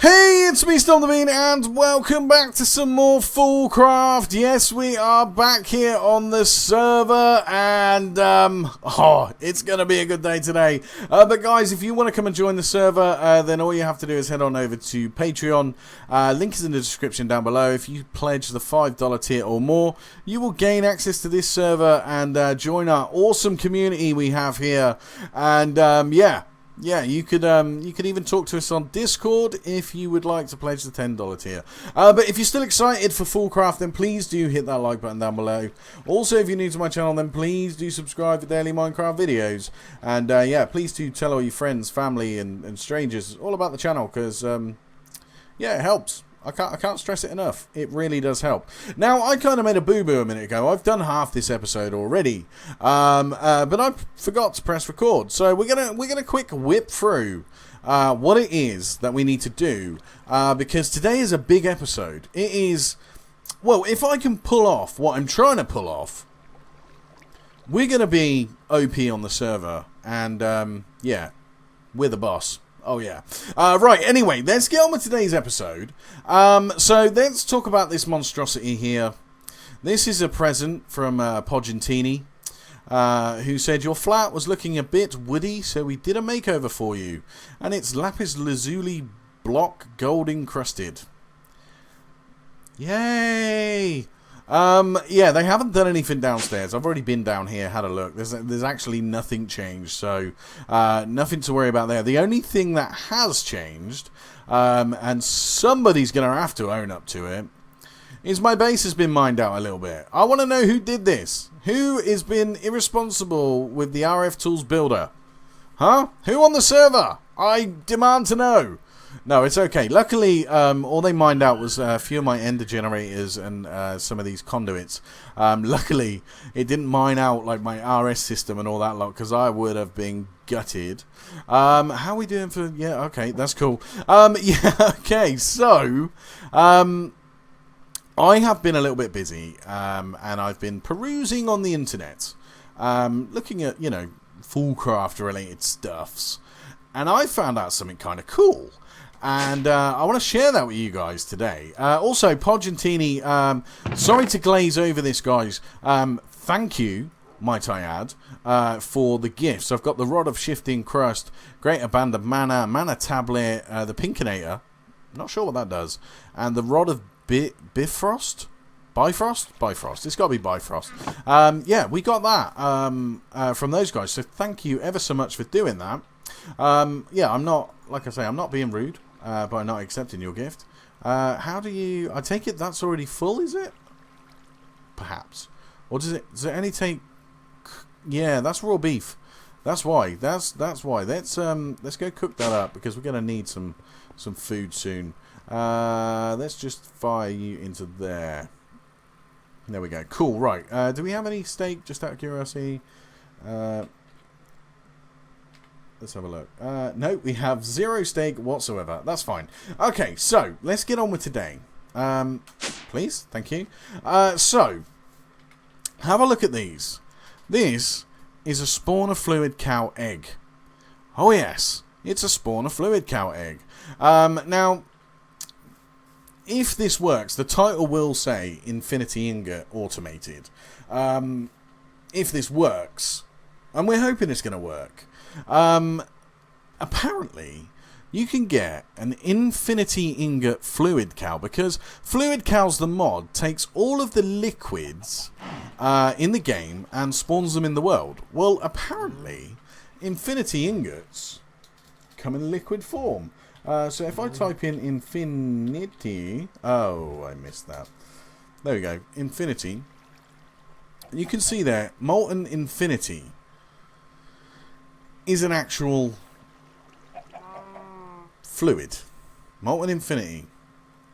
Hey, it's me, Stomp The Bean, and welcome back to some more Fullcraft. Yes, we are back here on the server, and, it's going to be a good day today. But guys, if you want to come and join the server, then all you have to do is head on over to Patreon. Link is in the description down below. If you pledge the $5 tier or more, you will gain access to this server and join our awesome community we have here. And, yeah, you could even talk to us on Discord if you would like to pledge the $10 tier. But if you're still excited for Fullcraft, then please do hit that like button down below. Also, if you're new to my channel, then please do subscribe for daily Minecraft videos. And yeah, please do tell all your friends, family, and strangers all about the channel, because yeah, it helps. I can't stress it enough. It really does help. Now, I kind of made a boo-boo a minute ago. I've done half this episode already, but I forgot to press record. So we're gonna quick whip through what it is that we need to do, because today is a big episode. It is, well, if I can pull off what I'm trying to pull off, we're gonna be OP on the server, and yeah, we're the boss. Oh, yeah. Right, anyway, let's get on with today's episode. So, let's talk about this monstrosity here. This is a present from Pogentini, who said, your flat was looking a bit woody, so we did a makeover for you. And it's lapis lazuli block gold encrusted. Yay! Yeah, they haven't done anything downstairs. I've already been down here, had a look. There's actually nothing changed, so nothing to worry about there. The only thing that has changed, and somebody's going to have to own up to it, is my base has been mined out a little bit. I want to know who did this. Who has been irresponsible with the RF Tools builder? Huh? Who on the server? I demand to know. No, it's okay. Luckily, all they mined out was a few of my ender generators and some of these conduits. Luckily, it didn't mine out like my RS system and all that lot, because I would have been gutted. How are we doing for... Yeah, okay, that's cool. Yeah, okay, so... I have been a little bit busy, and I've been perusing on the internet, looking at, you know, Fullcraft-related stuffs, and I found out something kind of cool. And I want to share that with you guys today. Also, Pogentini, sorry to glaze over this, guys. Thank you, might I add, for the gifts. I've got the Rod of Shifting Crust, Greater Band of Mana, Mana Tablet, the Pinkinator, not sure what that does, and the Rod of Bifrost? Bifrost? It's got to be Bifrost. Yeah, we got that from those guys, so thank you ever so much for doing that. Yeah, I'm not, like I say, I'm not being rude by not accepting your gift. How do you... I take it that's already full, is it? Perhaps. Or does it only take... Yeah, that's raw beef. That's why. That's why. Let's go cook that up, because we're going to need some food soon. Let's just fire you into there. There we go. Cool, right. Do we have any steak, just out of curiosity? Let's have a look. No, we have 0 steak whatsoever. That's fine. Okay, so let's get on with today. Please, thank you. So, have a look at these. This is a spawn of fluid cow egg. Oh yes, it's a spawn of fluid cow egg. Now, if this works, the title will say Infinity Ingot Automated. If this works, and we're hoping it's going to work, apparently you can get an Infinity Ingot Fluid Cow, because Fluid Cows, the mod, takes all of the liquids in the game and spawns them in the world. Well, apparently Infinity Ingots come in liquid form. So if I type in Infinity... Oh, I missed that. There we go. Infinity. You can see there, Molten Infinity is an actual fluid. Molten Infinity.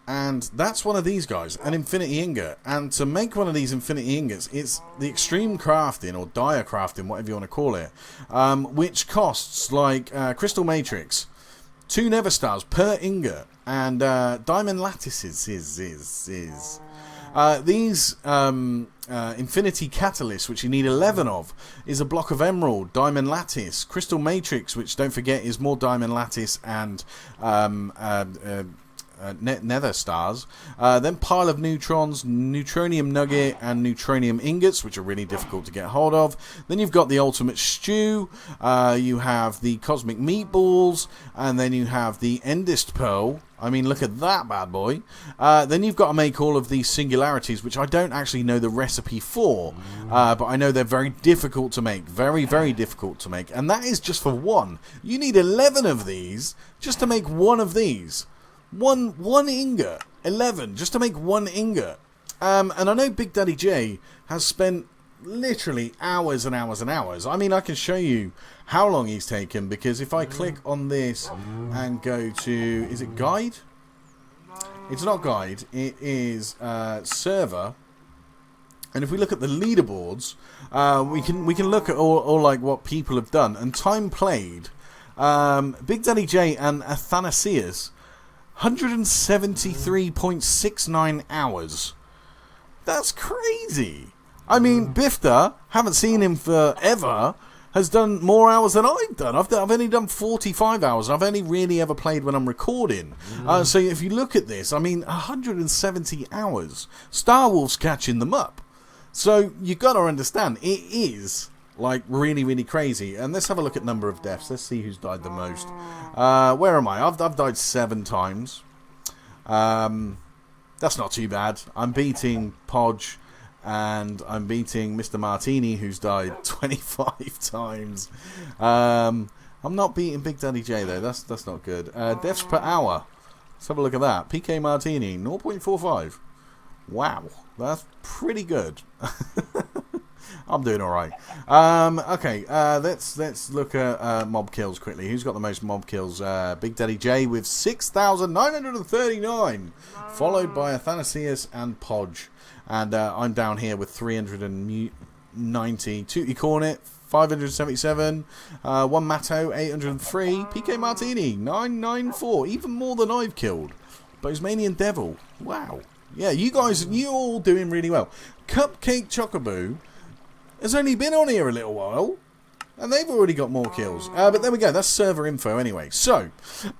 And that's one of these guys, an Infinity Ingot. And to make one of these Infinity Ingots, it's the extreme crafting, or dire crafting, whatever you want to call it, which costs like Crystal Matrix, 2 Nether Stars per ingot, and Diamond Lattices These Infinity Catalysts, which you need 11 of, is a block of emerald, diamond lattice, crystal matrix, which don't forget is more diamond lattice and nether stars, then pile of neutrons, neutronium nugget and neutronium ingots, which are really difficult to get hold of. Then you've got the ultimate stew, you have the cosmic meatballs, and then you have the endist pearl. I mean, look at that bad boy. Then you've got to make all of these singularities, which I don't actually know the recipe for, but I know they're very difficult to make. Very, very difficult to make. And that is just for one. You need 11 of these just to make one of these. One ingot. 11 just to make one ingot. And I know Big Daddy J has spent literally hours and hours and hours. I mean, I can show you how long he's taken, because if I click on this and go to, is it guide? It's not guide, it is server. And if we look at the leaderboards, we can look at all like what people have done and time played. Big Daddy J and Athanasius, 173.69 hours. That's crazy. I mean, Bifter, haven't seen him forever, has done more hours than I've done. I've only done 45 hours. I've only really ever played when I'm recording. So if you look at this, I mean, 170 hours. Star Wolf's catching them up. So you got to understand, it is like really, really crazy. And let's have a look at number of deaths. Let's see who's died the most. Where am I? I've died 7 times. That's not too bad. I'm beating Podge. And I'm beating Mr. Martini, who's died 25 times. I'm not beating Big Daddy J, though. That's not good. Deaths per hour. Let's have a look at that. PK Martini, 0.45. Wow. That's pretty good. I'm doing alright. Okay, let's look at mob kills quickly. Who's got the most mob kills? Big Daddy J with 6,939. Followed by Athanasius and Podge. And I'm down here with 390. Tootie Cornet, 577. One Matto, 803. PK Martini, 994. Even more than I've killed. Bosmanian Devil. Wow. Yeah, you guys, you're all doing really well. Cupcake Chocobo has only been on here a little while. And they've already got more kills. But there we go. That's server info anyway. So,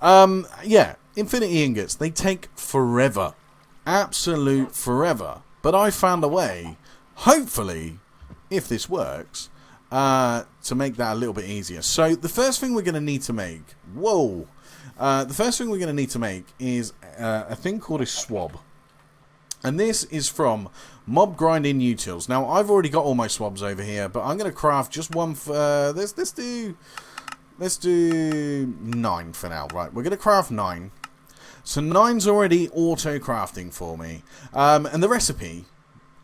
yeah. Infinity Ingots. They take forever. Absolute forever. But I found a way, hopefully, if this works, to make that a little bit easier. So the first thing we're going to need to make, the first thing we're going to need to make is a thing called a swab. And this is from Mob Grinding Utils. Now, I've already got all my swabs over here, but I'm going to craft just one for, let's do 9 for now. Right, we're going to craft 9. So 9's already auto-crafting for me. And the recipe,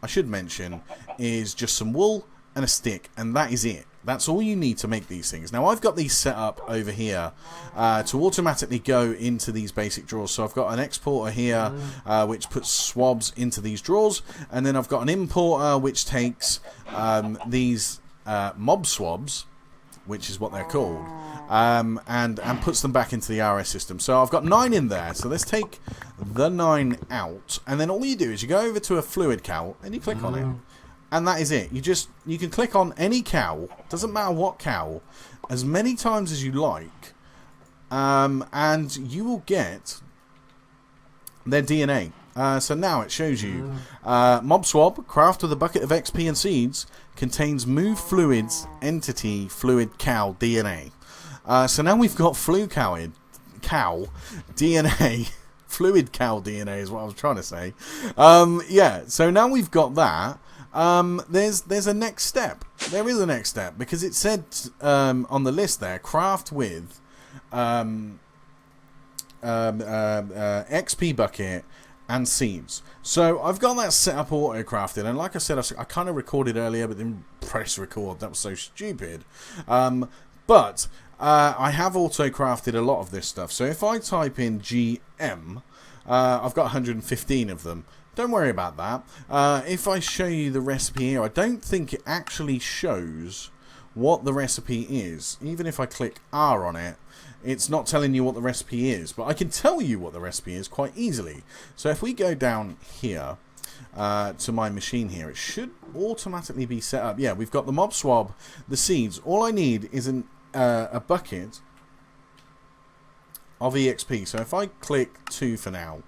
I should mention, is just some wool and a stick. And that is it. That's all you need to make these things. Now, I've got these set up over here to automatically go into these basic drawers. So I've got an exporter here, which puts swabs into these drawers. And then I've got an importer, which takes these mob swabs, which is what they're called, and puts them back into the RS system. So I've got 9 in there. So let's take the 9 out. And then all you do is you go over to a fluid cow and you click on it. And that is it. You can click on any cow, doesn't matter what cow, as many times as you like, and you will get their DNA. So now it shows you mob swab, craft with a bucket of XP and seeds, contains move fluids, entity, fluid cow DNA. So now we've got cow DNA. Fluid cow DNA is what I was trying to say. Yeah, so now we've got that. There's a next step. There is a next step because it said on the list there, craft with XP bucket and seeds. So I've got that set up auto crafted, and like I said, I kind of recorded earlier but didn't press record. That was so stupid. But I have auto crafted a lot of this stuff. So if I type in GM, I've got 115 of them. Don't worry about that. If I show you the recipe here, I don't think it actually shows what the recipe is. Even if I click R on it, it's not telling you what the recipe is. But I can tell you what the recipe is quite easily. So if we go down here, to my machine here. It should automatically be set up. Yeah, we've got the mob swab, the seeds. All I need is a bucket of EXP. So if I click 2 for now,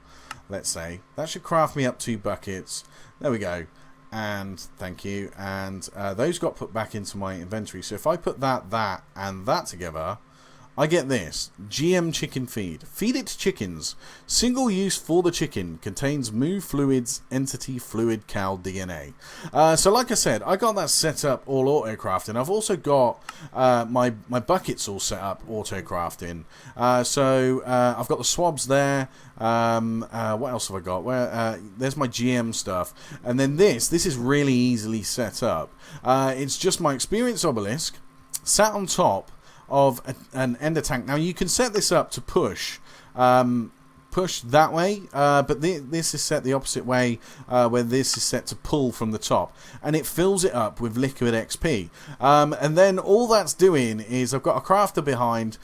let's say, that should craft me up 2 buckets. There we go. And thank you. And those got put back into my inventory. So if I put that, and that together, I get this. GM chicken feed. Feed it to chickens. Single use for the chicken. Contains moo fluids, entity fluid cow DNA. So like I said, I got that set up all auto crafting. I've also got my buckets all set up auto crafting. So I've got the swabs there. What else have I got? There's my GM stuff. And then this is really easily set up. It's just my experience obelisk sat on top of an ender tank. Now you can set this up to push that way, but this is set the opposite way, where this is set to pull from the top, and it fills it up with liquid XP. And then all that's doing is I've got a crafter behind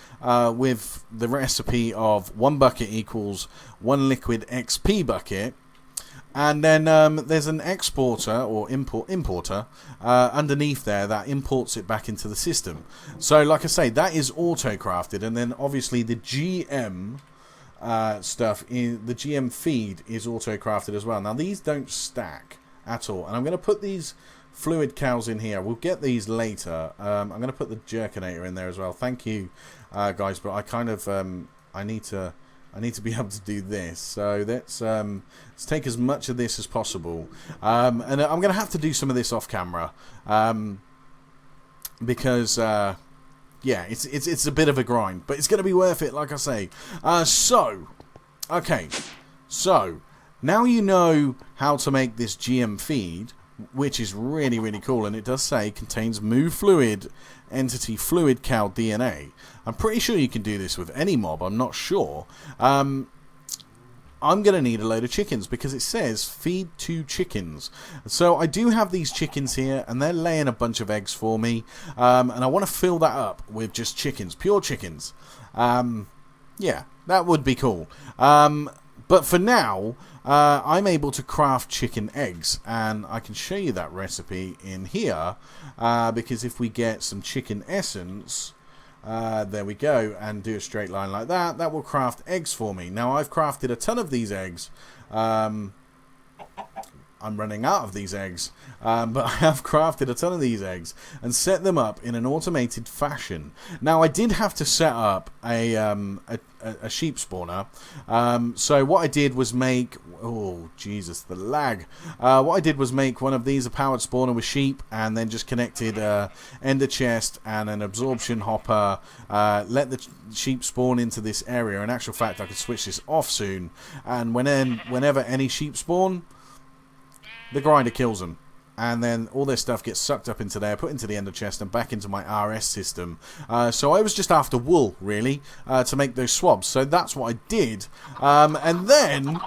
with the recipe of 1 bucket equals 1 liquid XP bucket. And then there's an exporter or importer underneath there that imports it back into the system. So like I say, that is auto crafted, and then obviously the GM stuff, the GM feed is auto crafted as well. Now these don't stack at all, and I'm going to put these fluid cows in here. We'll get these later. I'm going to put the jerkinator in there as well. Thank you, guys, but I kind of I need to be able to do this. So let's take as much of this as possible. And I'm going to have to do some of this off camera. Because, yeah, it's a bit of a grind. But it's going to be worth it, like I say. Okay. So, now you know how to make this GM feed, which is really, really cool. And it does say contains moo fluid, entity fluid cow DNA. I'm pretty sure you can do this with any mob. I'm not sure. I'm going to need a load of chickens because it says feed 2 chickens. So I do have these chickens here, and they're laying a bunch of eggs for me. And I want to fill that up with just chickens, pure chickens. Yeah, that would be cool. But for now, I'm able to craft chicken eggs, and I can show you that recipe in here, because if we get some chicken essence, there we go, and do a straight line like that, that will craft eggs for me. Now I've crafted a ton of these eggs. I'm running out of these eggs, but I have crafted a ton of these eggs and set them up in an automated fashion. Now I did have to set up a sheep spawner, so what I did was make, oh Jesus, the lag. What I did was make one of these a powered spawner with sheep, and then just connected ender chest and an absorption hopper, let the sheep spawn into this area. In actual fact, I could switch this off soon, and whenever any sheep spawn, the grinder kills them, and then all their stuff gets sucked up into there, put into the ender chest, and back into my RS system. So I was just after wool, really, to make those swabs. So that's what I did. And then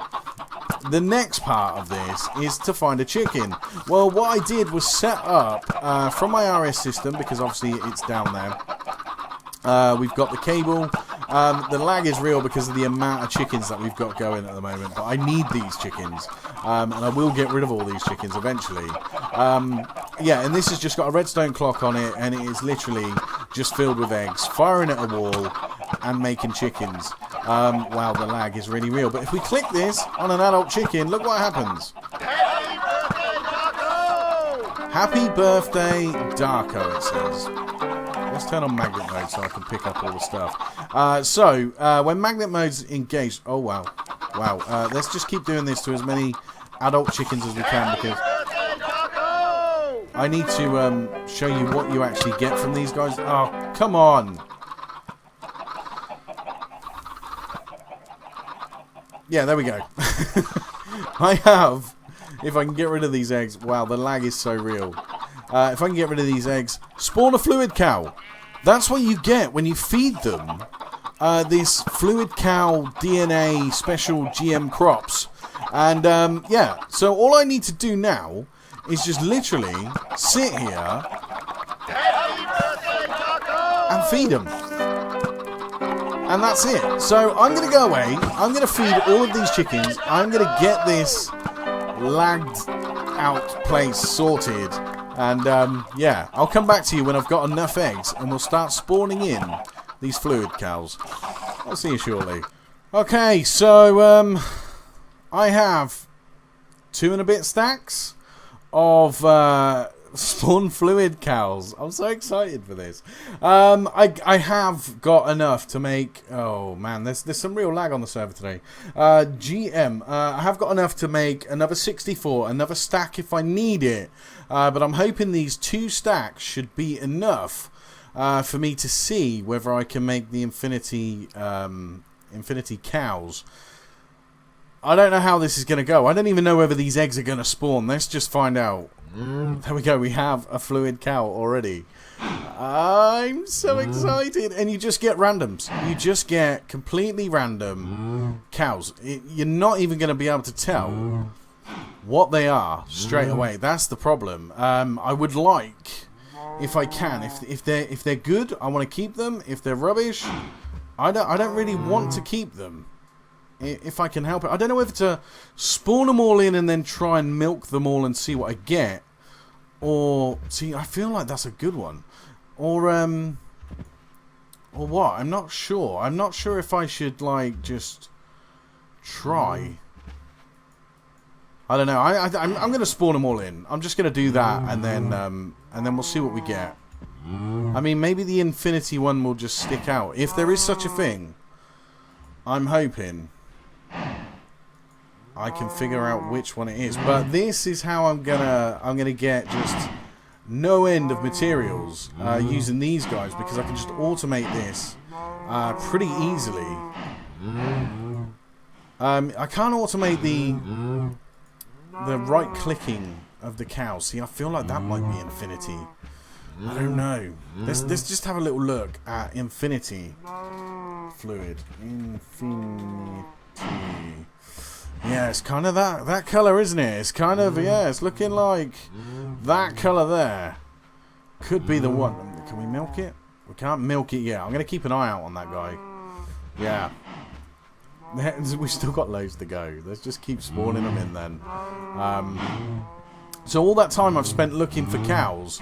the next part of this is to find a chicken. Well, what I did was set up from my RS system, because obviously it's down there. We've got the cable. The lag is real because of the amount of chickens that we've got going at the moment, but I need these chickens, and I will get rid of all these chickens eventually. Yeah, and this has just got a redstone clock on it, and it is literally just filled with eggs, firing at a wall and making chickens. Wow, the lag is really real. But if we click this on an adult chicken, look what happens. Happy birthday, Darko, it says. Let's turn on magnet mode so I can pick up all the stuff. When magnet mode's engaged... Oh, wow. Wow. Let's just keep doing this to as many adult chickens as we can, because I need to show you what you actually get from these guys. Oh, come on. Yeah, there we go. I have... If I can get rid of these eggs... Wow, the lag is so real. If I can get rid of these eggs, spawn a fluid cow. That's what you get when you feed them this fluid cow DNA special GM crops. And yeah, so all I need to do now is just literally sit here and feed them. And that's it. So I'm going to go away. I'm going to feed all of these chickens. I'm going to get this lagged out place sorted. And yeah, I'll come back to you when I've got enough eggs and we'll start spawning in these fluid cows. I'll see you shortly. Okay, so I have 2 and a bit stacks of spawn fluid cows. I'm so excited for this. I have got enough to make... Oh man, there's some real lag on the server today. GM, I have got enough to make another 64, another stack if I need it. But I'm hoping these 2 stacks should be enough for me to see whether I can make the infinity cows. I don't know how this is going to go. I don't even know whether these eggs are going to spawn. Let's just find out. There we go. We have a fluid cow already. I'm so excited. And you just get randoms. You just get completely random cows. You're not even going to be able to tell what they are straight away. That's the problem. I would like, if I can, if they're good, I want to keep them. If they're rubbish, I don't really want to keep them. If I can help it. I don't know whether to spawn them all in and then try and milk them all and see what I get. Or, see, I feel like that's a good one. Or what? I'm not sure. I'm not sure if I should, like, just try. I don't know. I'm going to spawn them all in. I'm just going to do that and then we'll see what we get. I mean, maybe the infinity one will just stick out. If there is such a thing, I'm hoping I can figure out which one it is. But this is how I'm gonna get just no end of materials using these guys, because I can just automate this pretty easily. I can't automate the right clicking of the cow. See, I feel like that might be infinity. I don't know. Let's just have a little look at infinity fluid. Infinity. Yeah, it's kind of that colour, isn't it? It's kind of, yeah, it's looking like that colour there. Could be the one. Can we milk it? We can't milk it yet. I'm going to keep an eye out on that guy. Yeah. We've still got loads to go. Let's just keep spawning them in then. So all that time I've spent looking for cows,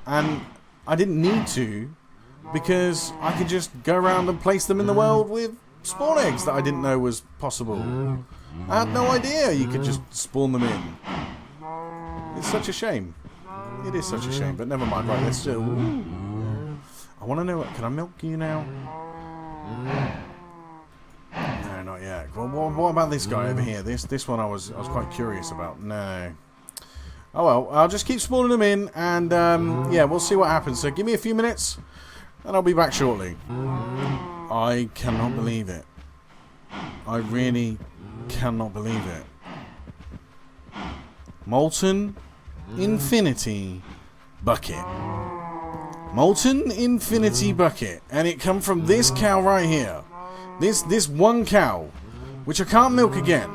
and I didn't need to, because I could just go around and place them in the world with spawn eggs that I didn't know was possible. I had no idea you could just spawn them in. It's such a shame. It is such a shame, but never mind. Right, let's do... I want to know... Can I milk you now? No, not yet. Well, what about this guy over here? This one I was quite curious about. No. Oh well, I'll just keep spawning them in, and yeah, we'll see what happens. So give me a few minutes, and I'll be back shortly. I cannot believe it. I really cannot believe it. Molten Infinity Bucket. Molten Infinity Bucket. And it come from this cow right here. This one cow, which I can't milk again.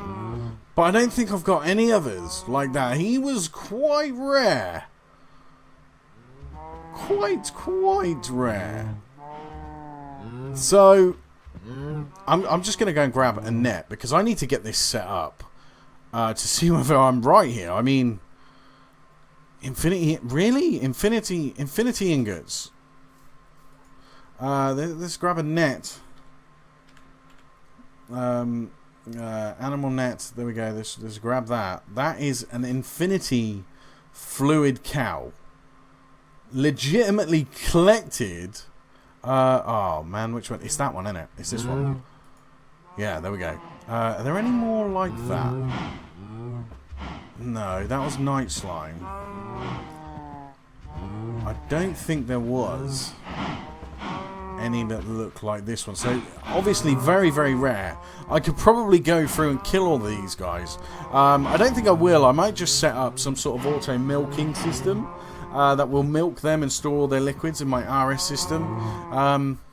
But I don't think I've got any others like that. He was quite rare. Quite rare. So I'm just going to go and grab a net, because I need to get this set up to see whether I'm right here. I mean, infinity, really? Infinity ingots. Let's grab a net. Animal net. There we go. Let's grab that. That is an infinity fluid cow. Legitimately collected. Oh man, which one? It's that one, isn't it? It's this one. Yeah, there we go. Are there any more like that? No, that was night slime. I don't think there was any that look like this one. So obviously very rare. I could probably go through and kill all these guys. I don't think I will. I might just set up some sort of auto milking system that will milk them and store all their liquids in my RS system.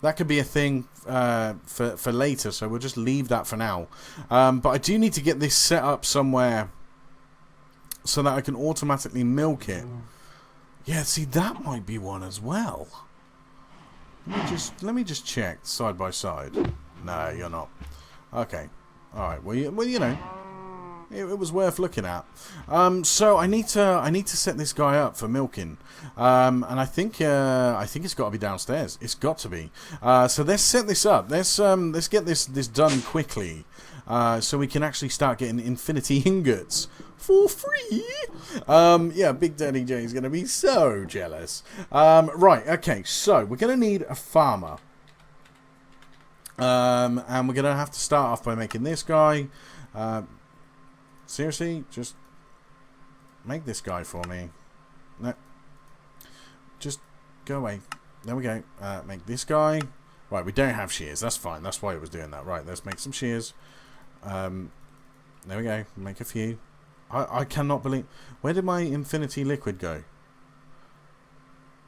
That could be a thing for later, so we'll just leave that for now. But I do need to get this set up somewhere so that I can automatically milk it. Yeah, see, that might be one as well. Let me just check side by side. No, you're not. Okay. All right. Well, you know, it was worth looking at. So I need to set this guy up for milking, and I think it's got to be downstairs. It's got to be. So let's set this up. Let's get this done quickly, so we can actually start getting infinity ingots for free. Yeah, Big Daddy J is going to be so jealous. Right, okay, so we're going to need a farmer. And we're going to have to start off by making this guy. Seriously, just make this guy for me. No, just go away. There we go. Make this guy. Right, we don't have shears. That's fine. That's why it was doing that. Right, let's make some shears. There we go. Make a few. I cannot believe... Where did my infinity liquid go?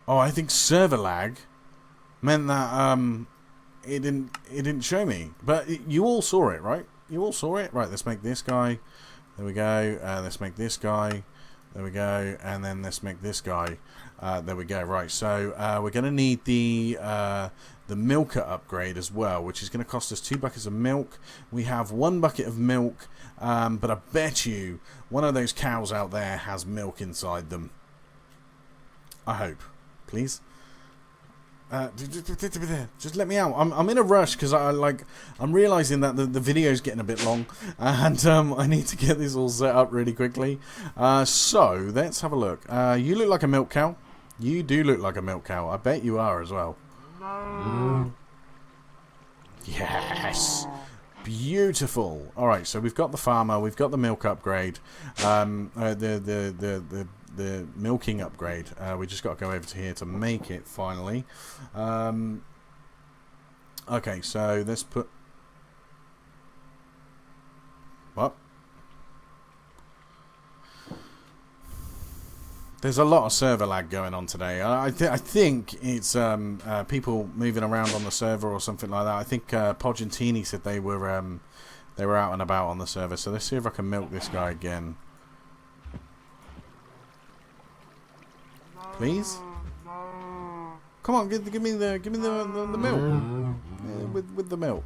Oh, I think server lag meant that it didn't show me. But you all saw it, right? You all saw it? Right, let's make this guy. There we go. Let's make this guy. There we go. And then let's make this guy. There we go. Right, so we're going to need the milker upgrade as well, which is going to cost us 2 buckets of milk. We have 1 bucket of milk, but I bet you one of those cows out there has milk inside them. I hope. Please. Just let me out. I'm in a rush because I'm realizing that the video is getting a bit long, and I need to get this all set up really quickly. So let's have a look. You look like a milk cow. You do look like a milk cow. I bet you are as well. Yes, beautiful. All right, so we've got the farmer. We've got the milk upgrade. The milking upgrade. We just got to go over to here to make it finally. Okay, so let's put... What? There's a lot of server lag going on today. I think it's people moving around on the server or something like that. I think Pogentini said they were out and about on the server. So let's see if I can milk this guy again. Please? Come on, give me the milk. With the milk.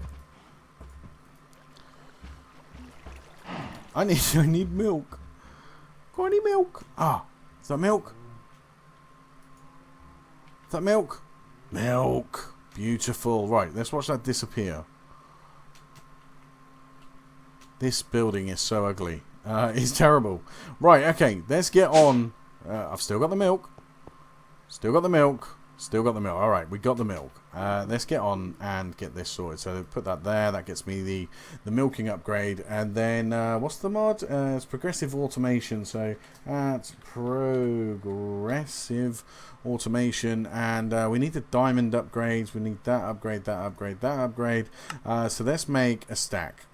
I need milk. Got any milk? Ah, is that milk? Is that milk? Milk. Beautiful. Right, let's watch that disappear. This building is so ugly. It's terrible. Right, okay, let's get on. I've still got the milk. Still got the milk. Still got the milk. Alright, we got the milk. Let's get on and get this sorted. So put that there. That gets me the milking upgrade. And then, what's the mod? It's progressive automation. So that's progressive automation. And we need the diamond upgrades. We need that upgrade, that upgrade, that upgrade. So let's make a stack.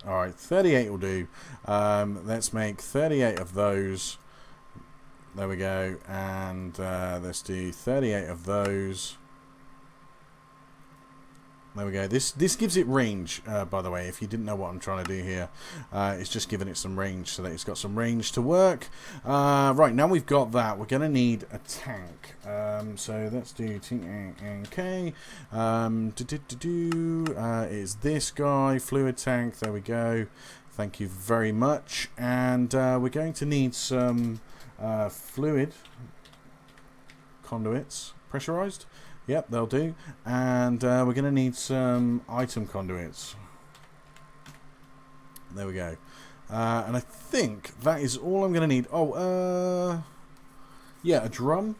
Alright, 38 will do. Let's make 38 of those. There we go, and let's do 38 of those. There we go. This gives it range, by the way, if you didn't know what I'm trying to do here. It's just giving it some range so that it's got some range to work. Right, now we've got that, we're going to need a tank. So let's do TNK. It's this guy, fluid tank. There we go. Thank you very much. And we're going to need some... fluid conduits, pressurized. Yep, they'll do. And we're going to need some item conduits. There we go. And I think that is all I'm going to need. Oh, yeah, a drum.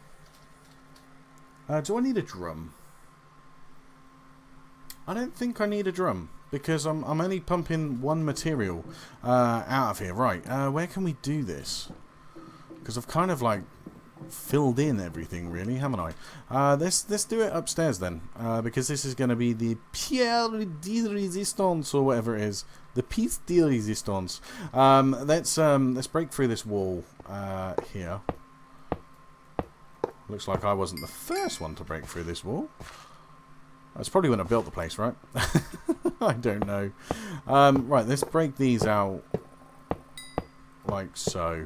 Do I need a drum? I don't think I need a drum because I'm only pumping one material out of here. Right, where can we do this? Because I've kind of like filled in everything, really, haven't I? Let's do it upstairs then, because this is going to be the pierre de résistance or whatever it is, the piece de résistance. Let's break through this wall here. Looks like I wasn't the first one to break through this wall. That's probably when I built the place, right? I don't know. Right, let's break these out like so.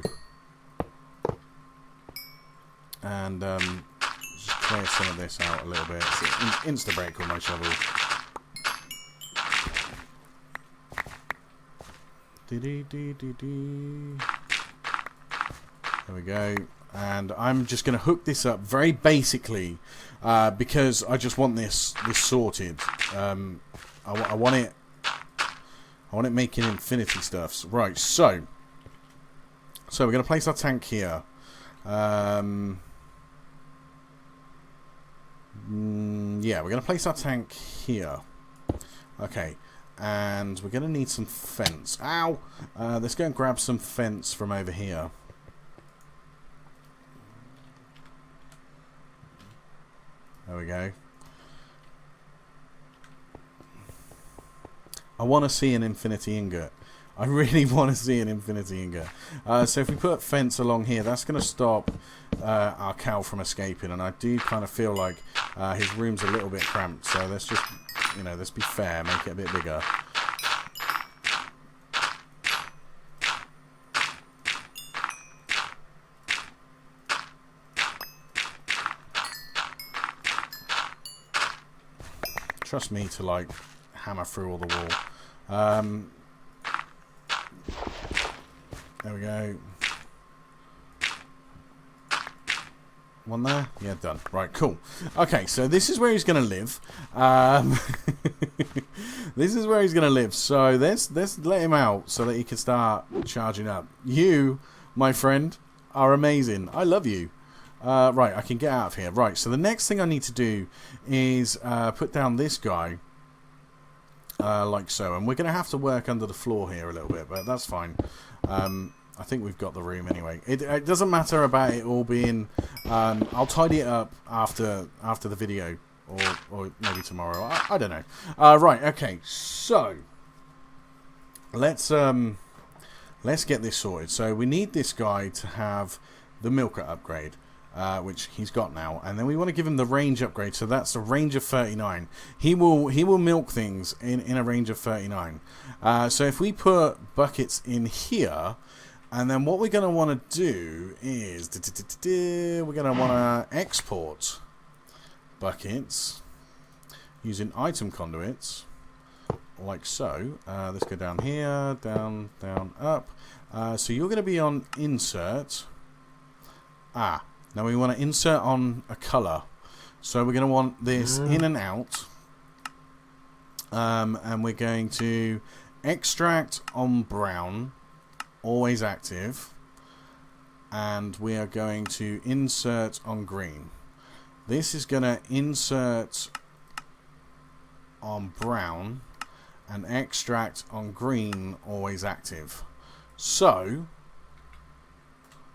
And just clear some of this out a little bit. Insta break with my shovel. There we go. And I'm just going to hook this up very basically because I just want this sorted. I want it making infinity stuffs. Right, so we're going to place our tank here. Yeah, we're going to place our tank here. Okay, and we're going to need some fence. Ow! Let's go and grab some fence from over here. There we go. I want to see an infinity ingot. I really want to see an infinity ingot. So if we put fence along here, that's going to stop our cow from escaping. And I do kind of feel like his room's a little bit cramped. So let's just, let's be fair, make it a bit bigger. Trust me to like hammer through all the wall. There we go. One there? Yeah, done. Right, cool. Okay, so this is where he's going to live. This is where he's going to live. So let's let him out so that he can start charging up. You, my friend, are amazing. I love you. Right, I can get out of here. Right, so the next thing I need to do is put down this guy, like so. And we're going to have to work under the floor here a little bit, but that's fine. I think we've got the room anyway. It doesn't matter about it all being... I'll tidy it up after the video, or maybe tomorrow. I don't know. Right, okay, so let's get this sorted. So we need this guy to have the milker upgrade. Which he's got now, and then we want to give him the range upgrade, so that's a range of 39. He will milk things in a range of 39. So if we put buckets in here, and then what we're going to want to do is we're going to want to export buckets using item conduits, like so. Let's go down here, down, up. So you're going to be on insert. Now we want to insert on a colour. So we're going to want this in and out. And we're going to extract on brown, always active. And we are going to insert on green. This is going to insert on brown and extract on green, always active. So,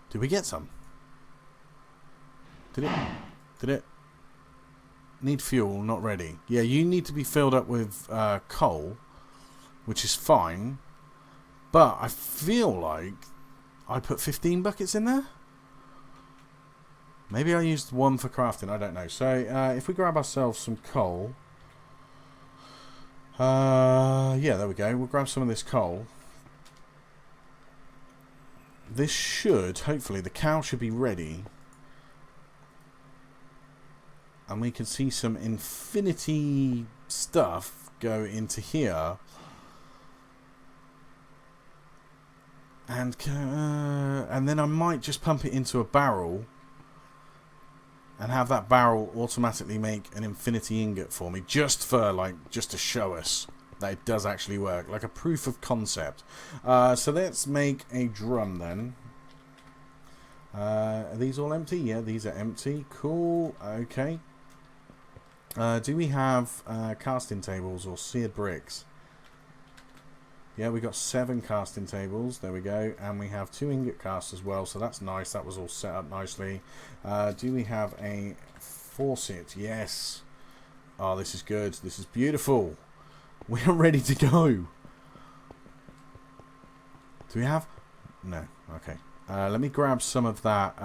did we get some? Did it? Need fuel, not ready. Yeah, you need to be filled up with coal, which is fine. But I feel like I put 15 buckets in there? Maybe I used one for crafting, I don't know. So, if we grab ourselves some coal... yeah, there we go. We'll grab some of this coal. This should, hopefully, the cow should be ready. And we can see some infinity stuff go into here. And then I might just pump it into a barrel. And have that barrel automatically make an infinity ingot for me. Just to show us that it does actually work. Like a proof of concept. So let's make a drum then. Are these all empty? Yeah, these are empty. Cool. Okay. Do we have casting tables or seared bricks? Yeah, we got 7 casting tables. There we go. And we have 2 ingot casts as well. So that's nice. That was all set up nicely. Do we have a faucet? Yes. Oh, this is good. This is beautiful. We're ready to go. Do we have? No. Okay. Let me grab some of that...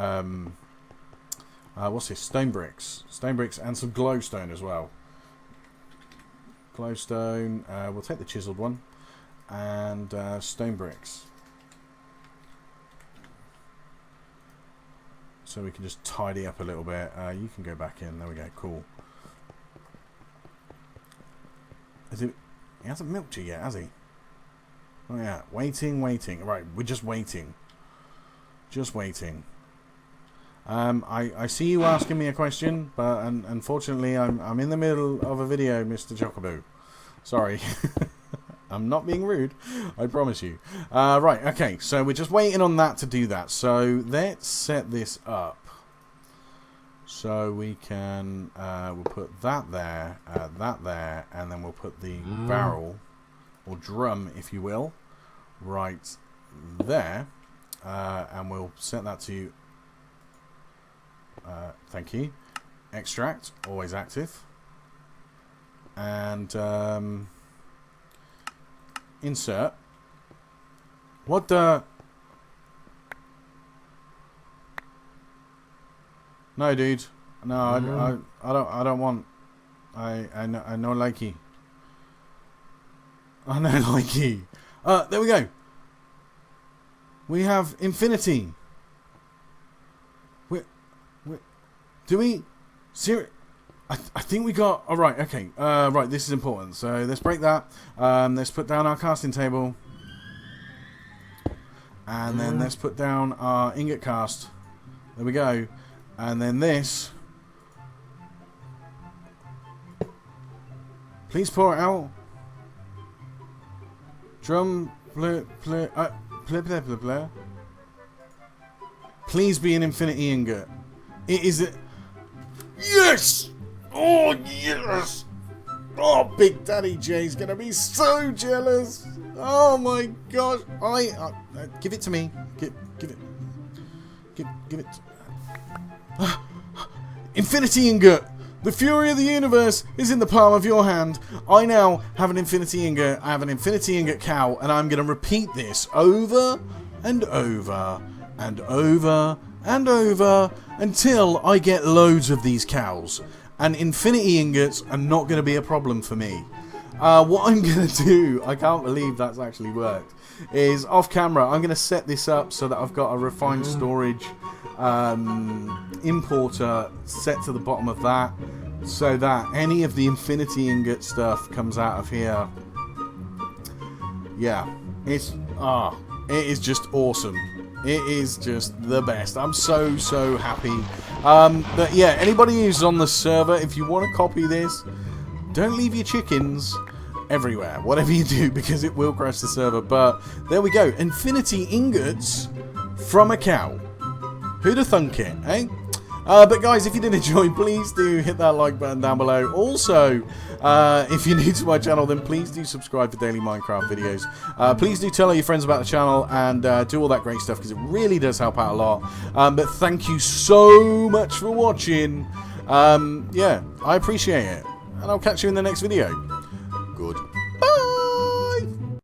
what's this? Stone bricks. Stone bricks and some glowstone as well. Glowstone. We'll take the chiseled one. And stone bricks. So we can just tidy up a little bit. You can go back in. There we go. Cool. He hasn't milked you yet, has he? Oh yeah, waiting. Right, we're just waiting. Just waiting. I see you asking me a question, but unfortunately I'm in the middle of a video, Mr. Chocobo. Sorry. I'm not being rude, I promise you. Right, okay, so we're just waiting on that to do that. So let's set this up. So we can, we'll put that there, and then we'll put the barrel, or drum, if you will, right there. And we'll set that to, thank you, extract, always active. And, insert. What the? No, dude. No, I don't want. I no likey. I no likey. There we go. We have infinity. Do we? I think we got. All right. Okay. Right. This is important. So let's break that. Let's put down our casting table, and then let's put down our ingot cast. There we go. And then this. Please pour it out. Drum. Please be an infinity ingot. It is a. Yes! Oh, yes! Oh, Big Daddy J's gonna be so jealous. Oh my gosh! Give it to me. Give it. Give it. Infinity ingot. The fury of the universe is in the palm of your hand. I now have an infinity ingot. I have an infinity ingot cow, and I'm gonna repeat this over and over and over and over until I get loads of these cows. And infinity ingots are not going to be a problem for me. What I'm going to do, I can't believe that's actually worked, is off camera I'm going to set this up so that I've got a refined storage importer set to the bottom of that, so that any of the infinity ingot stuff comes out of here. Yeah, it is just awesome. It is just the best. I'm so happy. But yeah, anybody who's on the server, if you want to copy this, don't leave your chickens everywhere, whatever you do, because it will crash the server. But there we go. Infinity ingots from a cow. Who'd have thunk it, eh? But guys, if you did enjoy, please do hit that like button down below. Also, if you're new to my channel, then please do subscribe for daily Minecraft videos. Please do tell all your friends about the channel and do all that great stuff, because it really does help out a lot. But thank you so much for watching. Yeah, I appreciate it. And I'll catch you in the next video. Good.